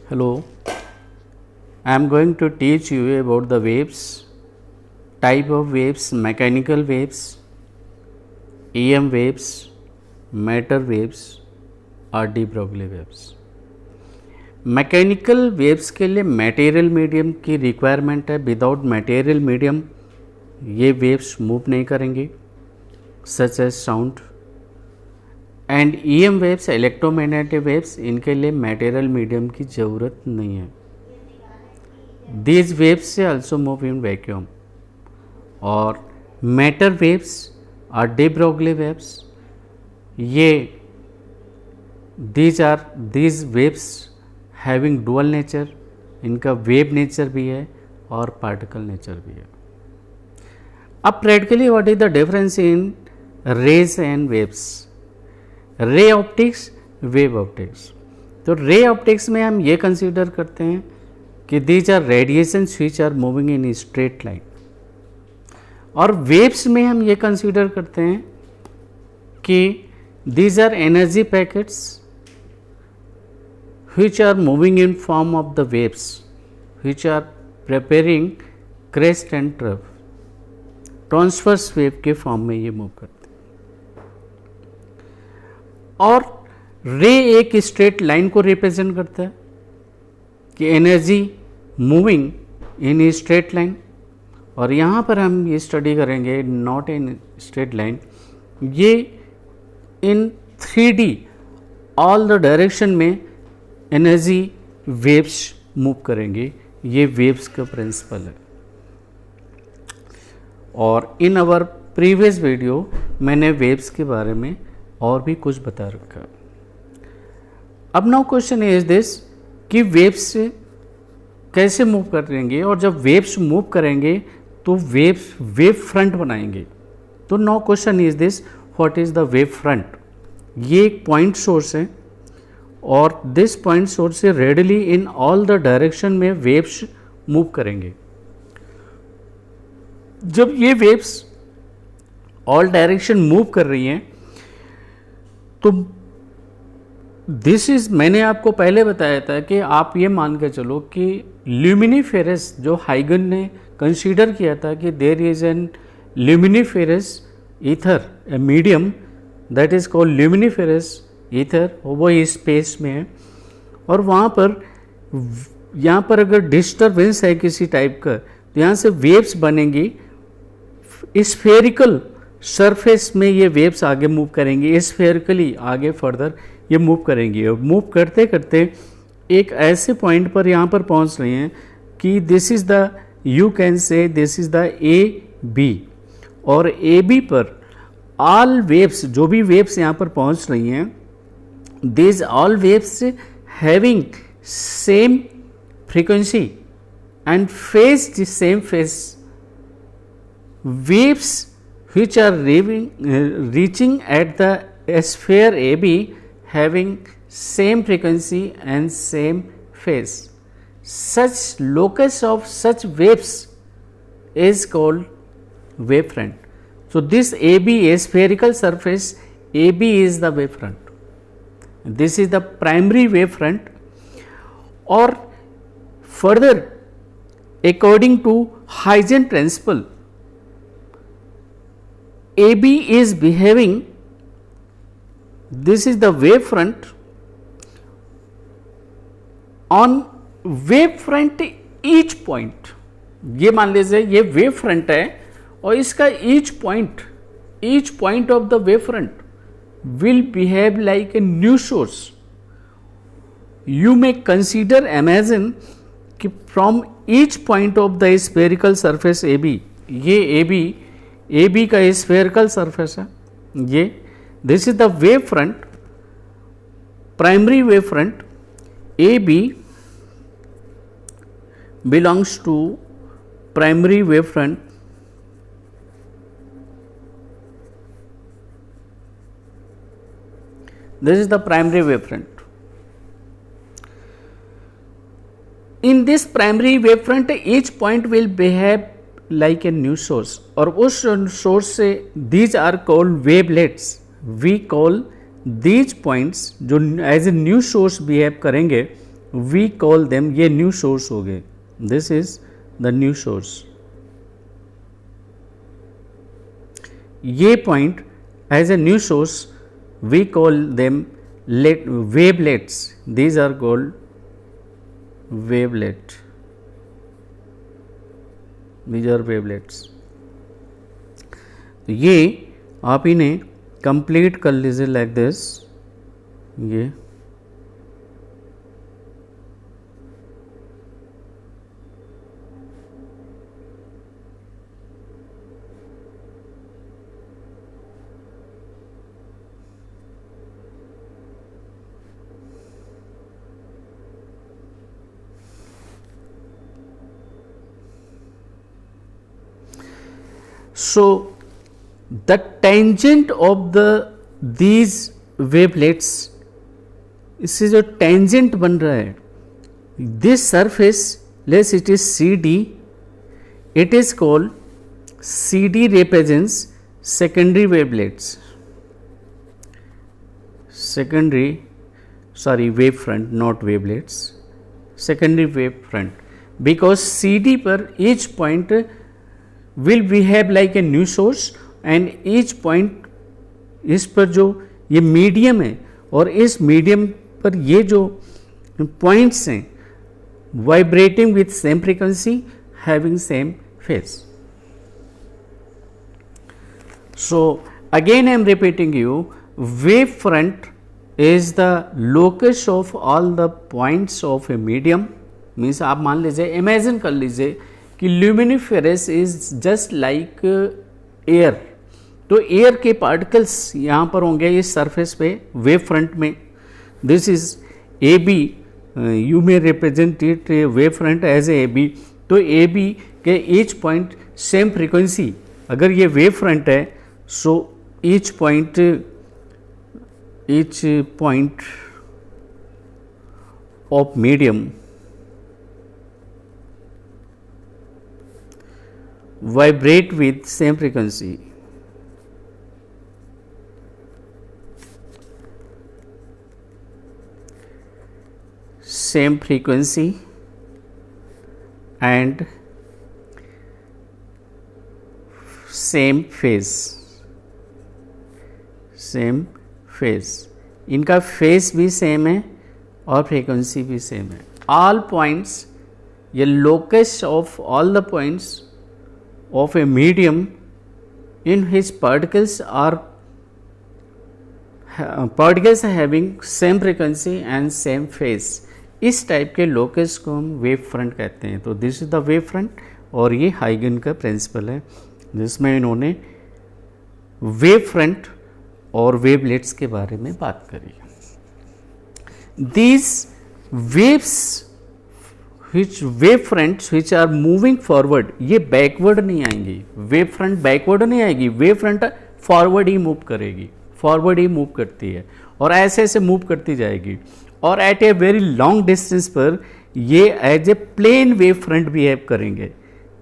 Hello, I am going to teach you about the waves, type of waves, mechanical waves, EM waves, matter waves और de Broglie waves. Mechanical waves के लिए material medium की requirement है. Without material medium ये waves move नहीं करेंगी, such as sound. And EM waves, electromagnetic waves, इनके लिए मटेरियल मीडियम की ज़रूरत नहीं है. दीज वेव्स से आल्सो मूव इन वैक्यूम. और मैटर वेव्स और de Broglie वेव्स, ये these waves having dual nature. इनका वेव नेचर भी है और पार्टिकल नेचर भी है. अब practically what is the difference in rays and waves? Ray optics, wave optics. तो रे ऑप्टिक्स में हम ये कंसीडर करते हैं कि these are radiations which are moving in straight line. और वेव्स में हम ये कंसीडर करते हैं कि these are energy packets which are moving in form of the waves, which are preparing crest and trough. Transverse wave के form में ये मूव करते हैं. और रे एक स्ट्रेट लाइन को रिप्रेजेंट करता है कि energy moving in straight line. और यहाँ पर हम ये स्टडी करेंगे नॉट इन स्ट्रेट लाइन, ये इन 3D ऑल द डायरेक्शन में एनर्जी वेव्स मूव करेंगे. ये वेव्स का प्रिंसिपल है. और इन आवर प्रीवियस वीडियो मैंने वेव्स के बारे में और भी कुछ बता रखा. अब नाउ क्वेश्चन इज दिस कि वेव्स कैसे मूव करेंगे, और जब वेव्स मूव करेंगे तो वेव्स वेव फ्रंट बनाएंगे. तो now question is this, what is the wave front? ये एक पॉइंट सोर्स है और दिस पॉइंट सोर्स से radially in all the direction में वेव्स मूव करेंगे. जब ये वेव्स ऑल डायरेक्शन मूव कर रही हैं तो दिस इज, मैंने आपको पहले बताया था कि आप ये मान के चलो कि ल्यूमिनिफेरस, जो हाइगन ने कंसीडर किया था कि there is an luminiferous ether, a medium that is called luminiferous ether, वो स्पेस में है. और वहाँ पर यहाँ पर अगर डिस्टर्बेंस है किसी टाइप का तो यहाँ से वेव्स बनेंगी. स्फेरिकल सरफेस में ये वेव्स आगे मूव करेंगी, स्फेरिकली आगे फर्दर ये मूव करेंगी. और मूव करते करते एक ऐसे पॉइंट पर यहाँ पर पहुँच रही हैं कि this is the, you can say this is the AB. और AB पर ऑल वेव्स, जो भी वेव्स यहाँ पर पहुँच रही हैं, these all waves having same frequency and phase, the same phase. Waves which are reaching at the sphere AB having same frequency and same phase. Such locus of such waves is called wavefront. So this AB, a spherical surface AB, is the wavefront. This is the primary wavefront. Or further, according to Huygens principle, AB is behaving, this is the wavefront. On wavefront each point, ये मान लीजिए ये wavefront है और इसका each point of the wavefront will behave like a new source. You may consider, imagine कि from each point of the spherical surface AB, ये AB का spherical surface है, ये this is the wave front, primary wave front. AB belongs to primary wave front. This is the primary wavefront. In this primary wavefront, each point will behave like a new source. और उस source से these are called wavelets. We call these points जो as a new source behave करेंगे we call them, ये new source हो गए, this is the new source. ये point as a new source we call them wavelets, these are called wavelet, these are wavelets। तो ये आप इन्हें complete कर लीजिए लाइक दिस, ये so the tangent of these wavelets, इससे जो टेंजेंट बन रहा है, this surface less it is C D, it is called C D represents secondary wavelets, secondary, sorry, wave front, not wavelets, secondary wave front, because CD पर each point will behave like a new source and each point, इस पर जो ये medium है और इस medium पर ये जो पॉइंट्स हैं vibrating with same frequency having same phase. So again I am repeating you, wave front is the locus of all the points of a medium. Means आप मान लीजिए, इमेजिन कर लीजिए कि luminiferous is just like air, तो air के particles यहाँ पर होंगे इस सरफेस पे वेव फ्रंट में। This is A B, you may represent it wave front as A B. तो ए बी के ईच पॉइंट सेम फ्रीक्वेंसी, अगर ये वेव फ्रंट है so each point of medium vibrate with same frequency, same frequency and same phase, same phase, इनका face भी same है और frequency भी सेम है। ऑल पॉइंट्स, ये locus of all the points of a medium in which particles are having same frequency and same phase, इस type के locus को हम वेव फ्रंट कहते हैं। तो this is the wave front, और ये हाइगन का प्रिंसिपल है जिसमें इन्होंने वेव फ्रंट और वेवलेट्स के बारे में बात करी। These waves which wave fronts which are moving forward, ये बैकवर्ड नहीं आएंगी, वेव फ्रंट बैकवर्ड नहीं आएगी, वेव फ्रंट फॉरवर्ड ही मूव करेगी, फॉरवर्ड ही मूव करती है और ऐसे ऐसे मूव करती जाएगी। और at a very long distance पर ये as a plane wave front behave करेंगे।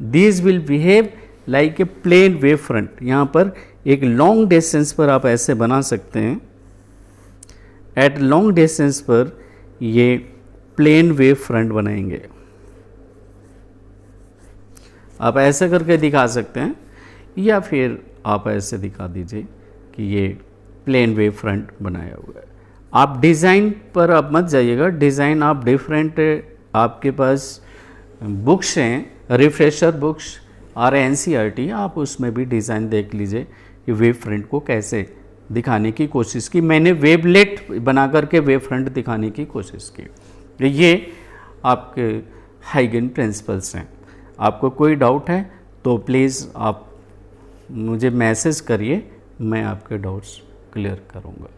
These will behave like a plane wave front. यहाँ पर एक लॉन्ग डिस्टेंस पर आप ऐसे बना सकते हैं, एट लॉन्ग डिस्टेंस पर ये प्लेन वेव फ्रंट बनाएंगे। आप ऐसे करके दिखा सकते हैं या फिर आप ऐसे दिखा दीजिए कि ये प्लेन वेव फ्रंट बनाया हुआ है। आप डिज़ाइन पर अब मत जाइएगा, डिज़ाइन आप डिफरेंट, आपके पास बुक्स हैं, रिफ्रेशर बुक्स और एनसीईआरटी, आप उसमें भी डिज़ाइन देख लीजिए कि वेव फ्रंट को कैसे दिखाने की कोशिश की। मैंने वेवलेट बना करके वेव फ्रंट दिखाने की कोशिश की। ये आपके हाइगन प्रिंसिपल्स हैं। आपको कोई डाउट है तो प्लीज़ आप मुझे मैसेज करिए, मैं आपके डाउट्स क्लियर करूँगा।